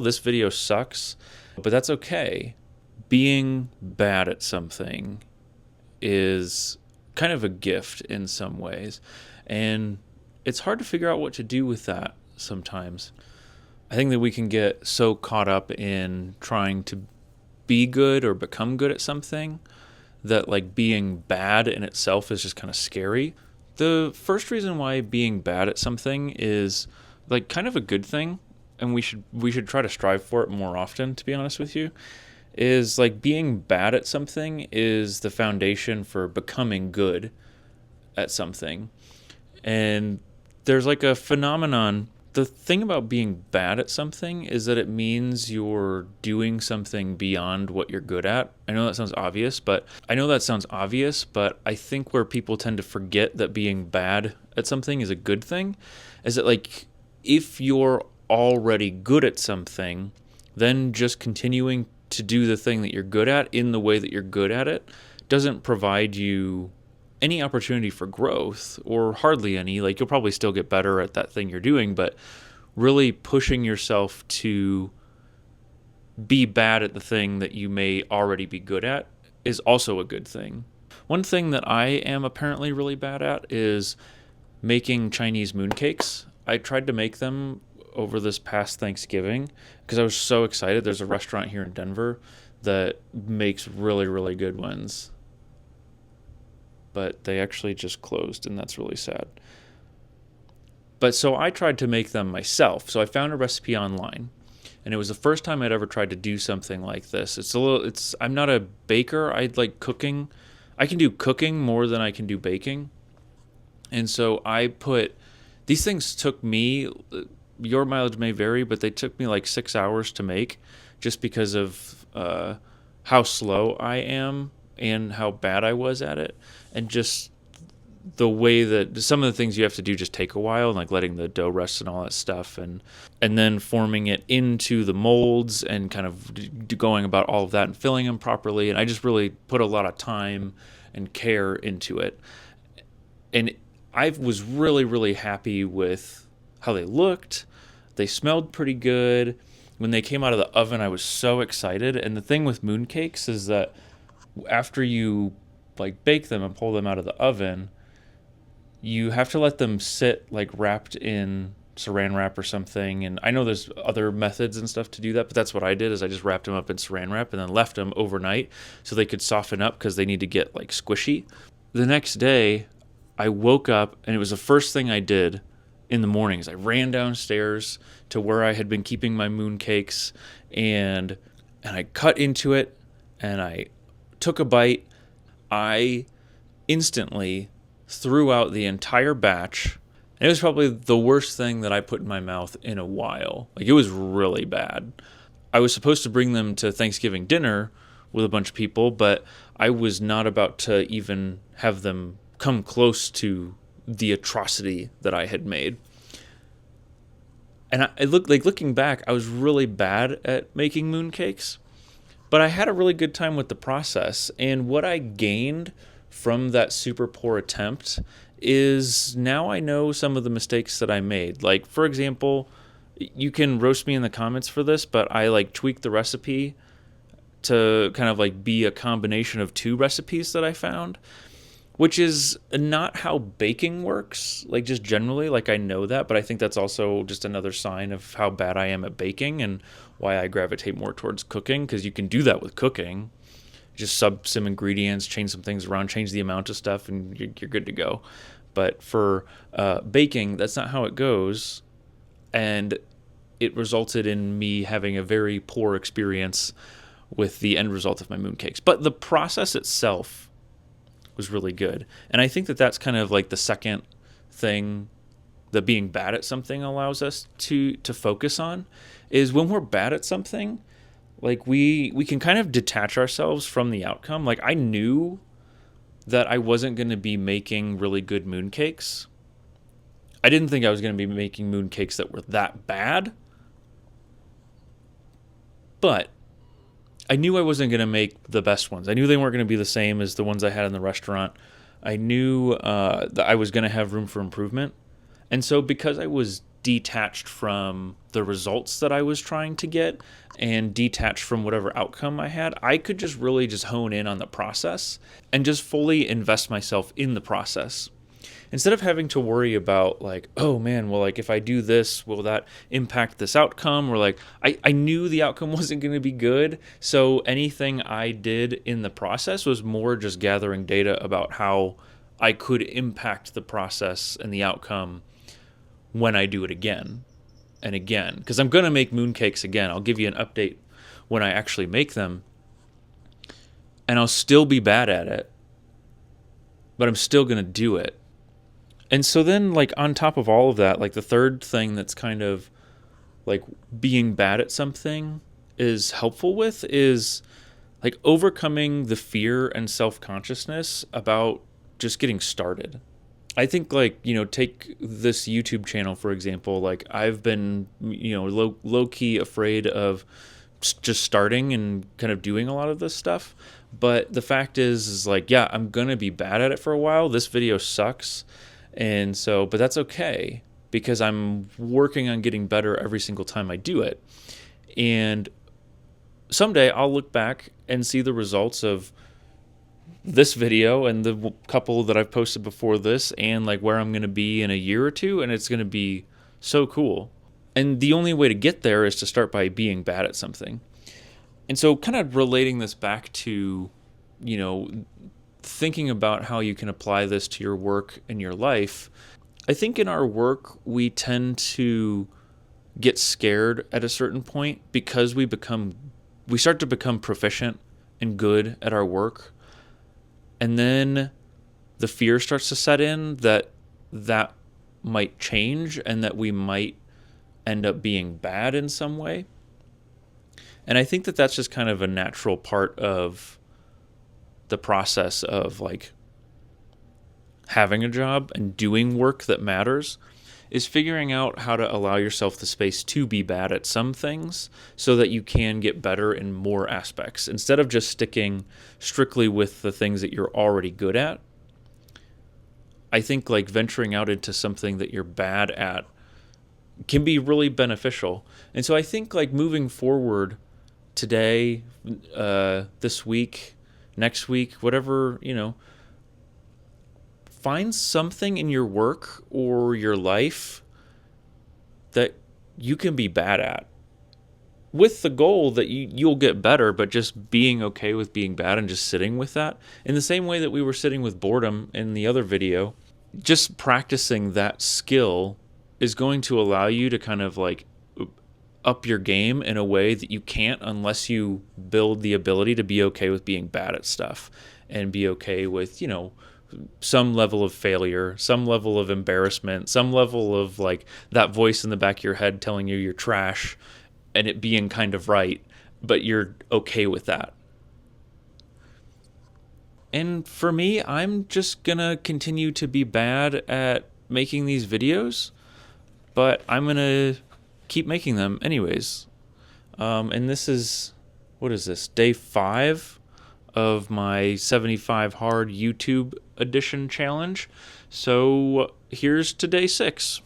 this video sucks, but that's okay. Being bad at something is kind of a gift in some ways, and it's hard to figure out what to do with that sometimes. I think that we can get so caught up in trying to be good or become good at something that like being bad in itself is just kind of scary. The first reason why being bad at something is like kind of a good thing, and we should try to strive for it more often, to be honest with you, is like being bad at something is the foundation for becoming good at something. And there's like a phenomenon. The thing about being bad at something is that it means you're doing something beyond what you're good at. I know that sounds obvious, but I think where people tend to forget that being bad at something is a good thing is that like if you're already good at something, then just continuing to do the thing that you're good at in the way that you're good at it doesn't provide you any opportunity for growth, or hardly any. Like you'll probably still get better at that thing you're doing, but really pushing yourself to be bad at the thing that you may already be good at is also a good thing. One thing that I am apparently really bad at is making Chinese mooncakes. I tried to make them over this past Thanksgiving because I was so excited. There's a restaurant here in Denver that makes really, really good ones, but they actually just closed, and that's really sad. But so I tried to make them myself. So I found a recipe online, and it was the first time I'd ever tried to do something like this. I'm not a baker. I like cooking. I can do cooking more than I can do baking. And so these things took me, your mileage may vary, but they took me like 6 hours to make just because of how slow I am and how bad I was at it, and just the way that some of the things you have to do just take a while, like letting the dough rest and all that stuff, and then forming it into the molds and kind of going about all of that and filling them properly. And I just really put a lot of time and care into it. And I was really, really happy with how they looked. They smelled pretty good. When they came out of the oven, I was so excited. And the thing with mooncakes is that after you like bake them and pull them out of the oven, you have to let them sit like wrapped in saran wrap or something. And I know there's other methods and stuff to do that, but that's what I did is I just wrapped them up in saran wrap and then left them overnight so they could soften up because they need to get like squishy. The next day I woke up, and it was the first thing I did in the mornings. I ran downstairs to where I had been keeping my mooncakes, and I cut into it, and I took a bite. I instantly threw out the entire batch. And it was probably the worst thing that I put in my mouth in a while. Like, it was really bad. I was supposed to bring them to Thanksgiving dinner with a bunch of people, but I was not about to even have them come close to the atrocity that I had made. And looking back, I was really bad at making mooncakes, but I had a really good time with the process. And what I gained from that super poor attempt is now I know some of the mistakes that I made. Like, for example, you can roast me in the comments for this, but I like tweaked the recipe to kind of like be a combination of two recipes that I found, which is not how baking works, like just generally, like I know that, but I think that's also just another sign of how bad I am at baking and why I gravitate more towards cooking, because you can do that with cooking. Just sub some ingredients, change some things around, change the amount of stuff, and you're good to go. But for baking, that's not how it goes, and it resulted in me having a very poor experience with the end result of my mooncakes. But the process itself was really good. And I think that that's kind of like the second thing that being bad at something allows us to focus on, is when we're bad at something, like we can kind of detach ourselves from the outcome. Like, I knew that I wasn't going to be making really good mooncakes. I didn't think I was going to be making mooncakes that were that bad, but I knew I wasn't going to make the best ones. I knew they weren't going to be the same as the ones I had in the restaurant. I knew that I was going to have room for improvement. And so because I was detached from the results that I was trying to get and detached from whatever outcome I had. I could just really just hone in on the process and just fully invest myself in the process. Instead of having to worry about like, oh man, well, like if I do this, will that impact this outcome? Or like, I knew the outcome wasn't going to be good. So anything I did in the process was more just gathering data about how I could impact the process and the outcome when I do it again and again. Because I'm going to make mooncakes again. I'll give you an update when I actually make them. And I'll still be bad at it, but I'm still going to do it. And so then, like, on top of all of that, like, the third thing that's kind of, like, being bad at something is helpful with is, like, overcoming the fear and self-consciousness about just getting started. I think, like, you know, take this YouTube channel, for example. Like, I've been, you know, low-key afraid of just starting and kind of doing a lot of this stuff. But the fact is like, yeah, I'm going to be bad at it for a while. This video sucks. And so, but that's okay because I'm working on getting better every single time I do it. And someday I'll look back and see the results of this video and the couple that I've posted before this and like where I'm going to be in a year or two. And it's going to be so cool. And the only way to get there is to start by being bad at something. And so kind of relating this back to, you know, thinking about how you can apply this to your work and your life, I think in our work, we tend to get scared at a certain point because we start to become proficient and good at our work. And then the fear starts to set in that might change and that we might end up being bad in some way. And I think that that's just kind of a natural part of the process of like having a job and doing work that matters, is figuring out how to allow yourself the space to be bad at some things so that you can get better in more aspects instead of just sticking strictly with the things that you're already good at. I think like venturing out into something that you're bad at can be really beneficial. And so I think like moving forward today, this week, next week, whatever, you know, find something in your work or your life that you can be bad at with the goal that you'll get better, but just being okay with being bad and just sitting with that. In the same way that we were sitting with boredom in the other video, just practicing that skill is going to allow you to kind of like up your game in a way that you can't unless you build the ability to be okay with being bad at stuff and be okay with, you know, some level of failure, some level of embarrassment, some level of like that voice in the back of your head telling you you're trash and it being kind of right, but you're okay with that. And for me, I'm just gonna continue to be bad at making these videos, but I'm gonna keep making them anyways. And this is, what is this, day 5 of my 75 hard YouTube edition challenge. So here's to day 6.